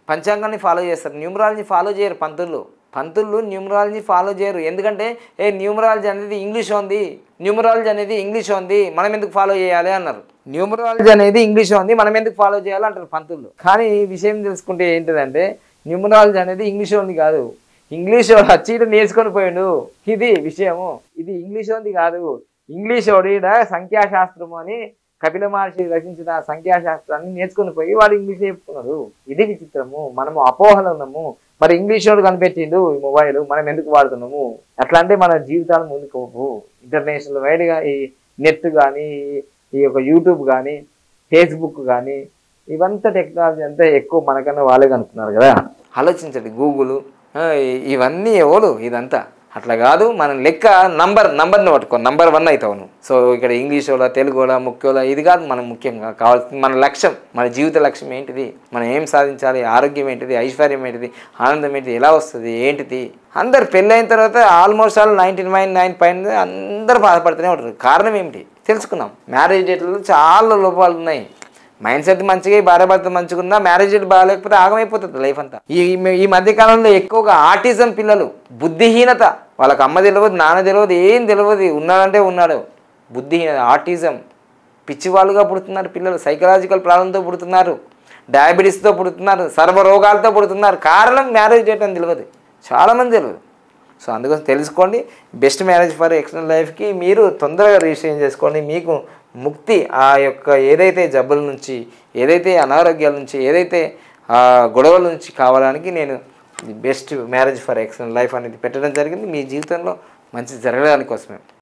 పంచాంగాన్ని follow చేస్తారు, numerology follow చేయరు పంతులు. పంతులు numerology follow చేయరు. ఎందుకంటే న్యూమరాలజీ అనేది ఇంగ్లీష్ ఉంది, న్యూమరాలజీ అనేది ఇంగ్లీష్ ఉంది, మనం ఎందుకు ఫాలో చేయాలి అన్నారు. న్యూమరాలజీ అనేది ఇంగ్లీష్ ఉంది, మనం ఎందుకు ఫాలో చేయాలి అంటారు పంతులు. కానీ ఈ విషయం తెలుసుకుంటే ఏంటిదంటే న్యూమరాలజీ అనేది ఇంగ్లీష్ ఉంది కాదు, ఇంగ్లీష్ వచ్చి నేర్చుకొని పోయాడు. ఇది విషయము, ఇది ఇంగ్లీష్ ఉంది కాదు, ఇంగ్లీష్ వాడిడ సంఖ్యాశాస్త్రము అని కపిల మహర్షి రచించిన సంఖ్యాశాస్త్రాన్ని నేర్చుకుని పోయి వాడు ఇంగ్లీష్ చెప్పుకున్నాడు. ఇది విచిత్రము. మనము అపోహలు ఉన్నాము. మరి ఇంగ్లీష్ వాడు కనిపెట్టిండు ఈ మొబైల్, మనం ఎందుకు వాడుతున్నాము? అట్లా అంటే మన జీవితాలు ముందుకు పోవు. ఇంటర్నేషనల్ వైడ్గా ఈ నెట్ కానీ, ఈ యొక్క యూట్యూబ్ కానీ, ఫేస్బుక్ కానీ, ఇవంతా టెక్నాలజీ అంతా ఎక్కువ మనకన్నా వాళ్ళే కనుక్కున్నారు కదా. ఆలోచించండి, గూగుల్ ఇవన్నీ ఎవరు ఇదంతా అట్లా కాదు. మనం లెక్క నంబర్ని పట్టుకో, నంబర్ 1 అవుతావు నువ్వు. సో ఇక్కడ ఇంగ్లీష్ వాళ్ళ, తెలుగు వాళ్ళ, ముఖ్యోలా ఇది కాదు మనం ముఖ్యంగా కావాల్సింది. మన లక్ష్యం, మన జీవిత లక్ష్యం ఏంటిది, మనం ఏం సాధించాలి, ఆరోగ్యం ఏంటిది, ఐశ్వర్యం ఏంటిది, ఆనందం ఏంటిది, ఎలా వస్తుంది ఏంటిది. అందరు పెళ్ళైన తర్వాత ఆల్మోస్ట్ ఆల్ 99.9% అందరూ బాధపడుతూనే ఉంటారు. కారణం ఏమిటి తెలుసుకున్నాం. మ్యారేజ్ డేట్లలో చాలా లోపాలు ఉన్నాయి. మైండ్ సెట్ మంచిగా, భార్య భర్త మంచిగా ఉన్నా మ్యారేజ్ డేట్ బాగాలేకపోతే ఆగమైపోతుంది లైఫ్ అంతా. ఈ మధ్యకాలంలో ఎక్కువగా ఆటిజం పిల్లలు, బుద్ధిహీనత, వాళ్ళకి అమ్మ తెలియదు, నాన్న తెలియదు, ఏం తెలియదు, ఉన్నాడంటే ఉన్నాడు. బుద్ధిహీనత, ఆటిజం, పిచ్చివాళ్ళుగా పుడుతున్నారు పిల్లలు, సైకలాజికల్ ప్రాబ్లంతో పుడుతున్నారు, డయాబెటీస్తో పుడుతున్నారు, సర్వరోగాలతో పుడుతున్నారు. కారణం మ్యారేజ్ డేట్ అని తెలియదు, చాలామంది తెలియదు. సో అందుకోసం తెలుసుకోండి. బెస్ట్ మ్యారేజ్ ఫర్ ఎక్స్టర్నల్ లైఫ్కి మీరు తొందరగా రిజిస్ట్రేషన్ చేసుకోండి. మీకు ముక్తి ఆ యొక్క ఏదైతే జబ్బుల నుంచి, ఏదైతే అనారోగ్యాల నుంచి, ఏదైతే గొడవల నుంచి కావడానికి నేను best marriage for external life అనేది పెట్టడం జరిగింది. మీ జీవితంలో మంచి జరగడానికి కోసమే.